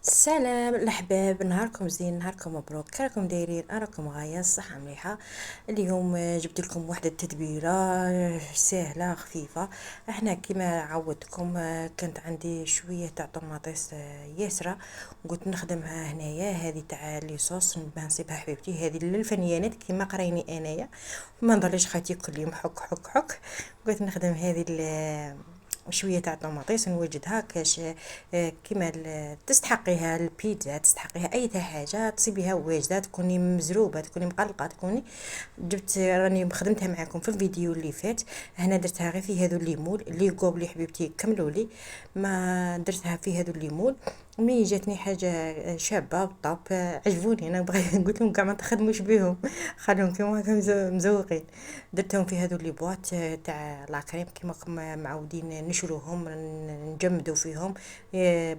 السلام الاحباب، نهاركم زين، نهاركم مبروك. كراكم دايرين؟ راكم غايه الصحه مليحه. اليوم جبت لكم واحده التتبيله سهله خفيفه. احنا كما عودتكم كانت عندي شويه تاع طوماطيس ياسره، قلت نخدمها هنايا. هذه تاع لي صوص نصيبها حبيبتي، هذه للفنيانات كما قرايني انايا. ما نضليش خاطي كل يوم حك حك حك. قلت نخدم هذه شويه تاع طوماطيس نوجدها كاش كيما تستحقيها البيتزا، تستحقيها اي حاجه تصيبيها واجده، تكوني مزروبه، تكوني مقلقه، تكوني جبت. راني خدمتها معكم في الفيديو اللي فات. هنا درتها غير في هذو الليمون اللي قوبلي حبيبتي، كملوا لي. ما درتها في هذو الليمون. مي جاتني حاجه شابه بالطاب، عجبوني. انا بغيت قلت لهم كاع ما تخدموش بهم، خليهم كيما هكا مزوقين. درتهم في هذو لي بواط تاع لاكريم كيما راكم معودين نشروهم، نجمدوا فيهم.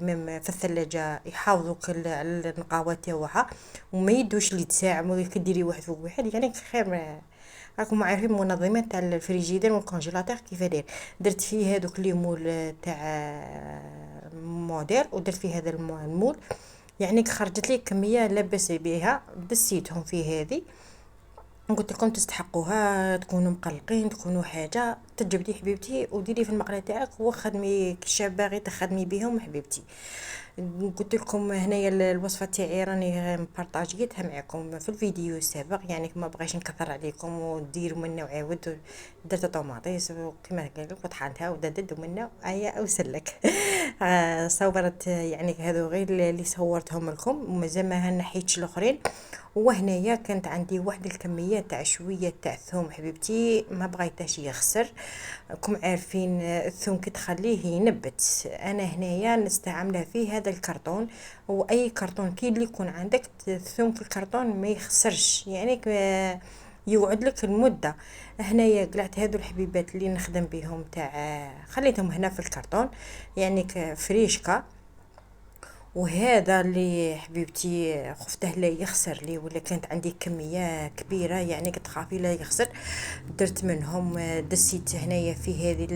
ميم في الثلاجه يحافظوا على النقاوه تاعها، وما يدوش لي تساع كديري واحد فوق واحد، يعني خير. راكم عارفين منظمات تاع الفريجيدير والكونجيلاتور كيف داير. درت فيه هذوك لي مول تاع موديل، ودرت فيه هذا المول، يعني خرجت لي كميه لا باس بها. دسيتهم في هذه. قلت لكم تستحقوها، تكونوا مقلقين، تكونوا حاجه تجبدي حبيبتي وديري في المقله تاعك وخدمي كشاب باغي تخدمي بهم حبيبتي. قلت لكم هنايا الوصفه تاعي راني مبارطاجيتها معكم في الفيديو السابق، يعني ما بغيش نكثر عليكم وندير منه وعاود. درت طوماطيس وكما قال لك وطحنتها وددد ومنه ايا اوسلك. صورت يعني هذو غير اللي صورتهم لكم، ومازال ما نحيتش الاخرين. وهنايا كانت عندي واحد الكميه تاع شويه تاع ثوم حبيبتي، ما بغيتهش يخسر. راكم عارفين الثوم كي تخليه ينبت. انا هنايا نستعمله فيه هذا الكرتون، واي كرتون كي اللي يكون عندك الثوم في الكرتون ما يخسرش، يعني يوعد لك المده. هنايا قلعت هذو الحبيبات اللي نخدم بهم تاع خليتهم هنا في الكرتون، يعني فريشكا. وهذا اللي حبيبتي خفته لا يخسر لي، ولا كانت عندي كميه كبيره يعني كنت خافي لا يخسر. درت منهم دسيت هنايا في هذه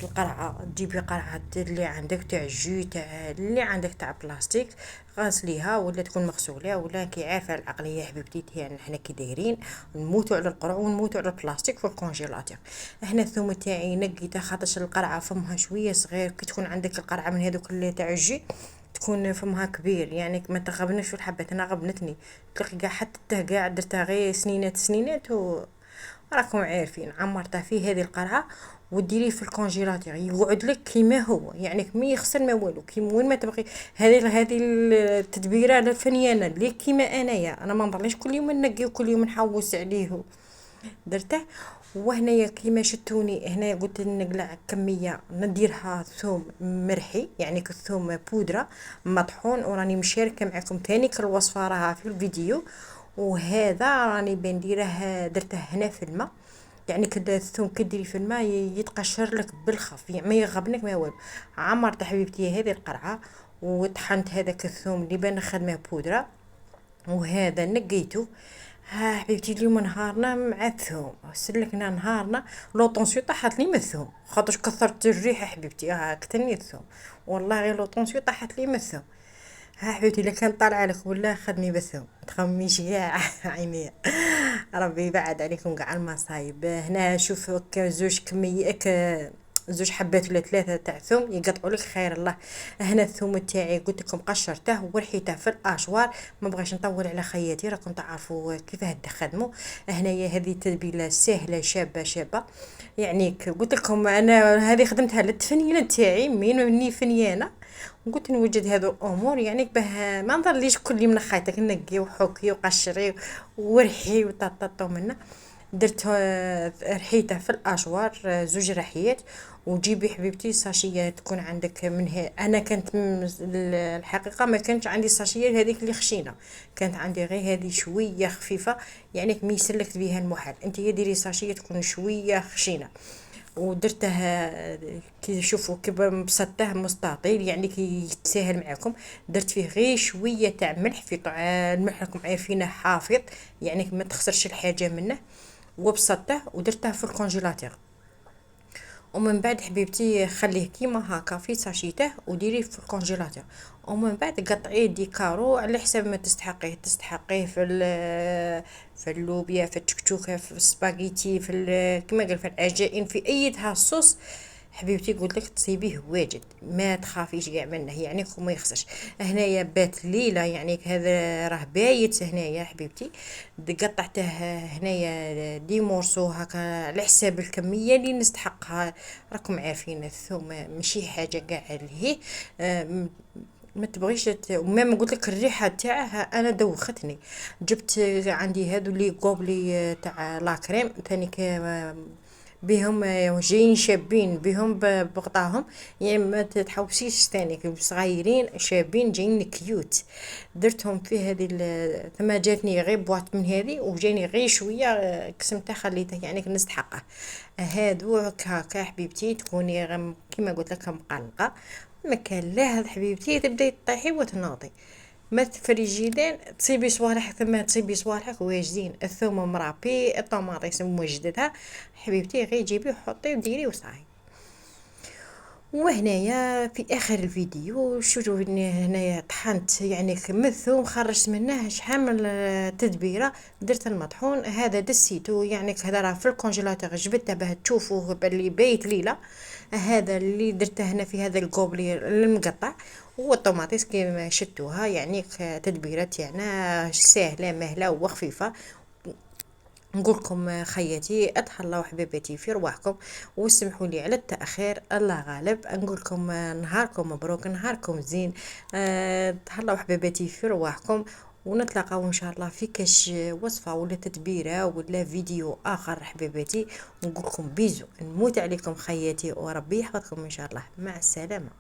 القرعه. تجيبي قرعه اللي عندك تاع جو تاع اللي عندك تاع بلاستيك، غاسليها ولا تكون مغسوله، ولا كي عارفه العقليه حبيبتي تاعنا حنا كي دايرين نموتوا على القرع ونموتوا على البلاستيك في الكونجيلاتور. هنا الثوم تاعي نقيته خاطرش القرعه فمها شويه صغير، كي تكون عندك القرعه من هذوك اللي تاع الجي تكون فمها كبير، يعني ما تغبنش في الحبه. انا غبنتني تلقي كاع حتى كاع درتها غير سنينات سنينات راكم عارفين. عمرتها في هذه القرعه وديريه في الكونجيلاتور يقعد لك كيما هو، يعني ما يخسر ما والو، كيما وين ما تبغي. هذه التدبيره الفنيانه اللي كيما انايا، انا ما نضليش كل يوم نقي وكل يوم نحوس عليه. درته. وهنايا كيما شتوني هنا قلت نقلع كميه نديرها ثوم مرحي، يعني كثوم بودره مطحون، وراني مشاركه معكم تاني الوصفه راها في الفيديو. وهذا راني بنديره درته هنا في الماء، يعني كدا الثوم كديري في الماء يتقشر لك بالخف، يعني ما يغبنك ما والو. عمرت حبيبتي هذه القرعه وطحنت هذاك الثوم اللي بان خدمه بودره، وهذا نقيته. ها حبيبتي اليوم نهارنا مع الثوم، سلكنا نهارنا. لو طونسيو طاحت لي من الثوم خاطرش كثرت الريحه حبيبتي، كترني الثوم. والله غير لو طونسيو طاحت لي من الثوم. ها حبيبتي الا كان طالع لك ولا خدمي بالثوم تخميش كاع. عينيا ربي يبعد عليكم كاع المصايب. هنا شوف زوج كميه زوج حبات ولا ثلاثه تاع ثوم يقطعوا لك خير الله. هنا الثوم تاعي قلت لكم قشرته ورحيته في الاشوار، ما بغيش نطول على خياتي، راكم تعرفوا كيفاه تخدموا. هنايا هذه تتبيله سهله شابه شابه، يعني قلت لكم انا هذه خدمتها للتفنينه تاعي مني فنيانه. قلت نوجد هذو الامور يعني به ما نضليش كل يوم نخيطك نقي وحكي وقشري ورحي وطاطا منا. درت رحيته في الاشوار زوج رحيات. وجيبي حبيبتي ساشيه تكون عندك منها. انا كانت الحقيقه ما كانش عندي ساشيه هذيك اللي خشينه، كانت عندي غير هذه شويه خفيفه، يعني مي سلكت بها المحل. انت ديري ساشيه تكون شويه خشينه. ودرته كي تشوفوا كي بسطته مستطيل يعني كي يتساهل معكم. درت فيه غير شويه تاع ملح، في طع الملح راكم عارفينه حافظ، يعني ما تخسرش الحاجه منه. وبسطته ودرته في الكونجيلاتور. ومن بعد حبيبتي خليه كيما هكا في ساشيته وديريه في الكونجيلاتور، ومن بعد قطعيه ديكارو على حسب ما تستحقيه في اللوبيا، في التكتوكه، في السباغيتي، كما قال في العجائن، في ايتها الصوص حبيبتي قلت لك تصيبيه واجد، ما تخافيش كاع منه يعني ما يخسرش. هنايا بات ليله يعني هذا راه بايت هنايا حبيبتي، قطعته هنايا دي مورسو هكا على حساب الكميه اللي نستحقها. راكم عارفين الثوم ماشي حاجه كاع اللي هي ما تبغيش ميم قلت لك الريحه تاعها انا دوختني. جبت عندي هادو لي قوبلي تاع لا كريم ثاني بهم جايين شابين بهم بغطاهم، يعني ما تحوسيش ثاني صغيرين شابين جايين كيوت. درتهم في هذه ثم جاتني غير بواط من هذه وجاني غير شويه قسمتها خليته يعني نستحقه. هادو هكا حبيبتي تكوني كيما قلت لك مقلقه، ما كان لا حبيبتي تبداي تطيحي وتناضي، ما تفريجيدين تصيبي صوالح ثم تصيبي صوالحك واجدين، الثوم مرابي، الطماطيس موجدتها حبيبتي غير جيبي وحطي وديري وصاي. وهنايا في اخر الفيديو شوفوا هنايا طحنت يعني من الثوم خرجت منه شحال من تدبيره، درت المطحون هذا دسيته يعني هذا راه في الكونجيلاتور جبته باه تشوفوه باللي بيت ليله. هذا اللي درته هنا في هذا الكوبلي المقطع، والطوماطيس كيما شتوها يعني تدبيرات يعني سهله مهله وخفيفه. نقولكم خياتي اتهلاو حبيباتي في رواحكم، وسمحوا لي على التاخير، الله غالب. نقولكم نهاركم مبروك، نهاركم زين. تهلاو حبيباتي في رواحكم، ونتلاقاو ان شاء الله في كاش وصفه ولا تدبيره ولا فيديو اخر حبيباتي. نقولكم بيزو، نموت عليكم خياتي وربي يحفظكم ان شاء الله، مع السلامه.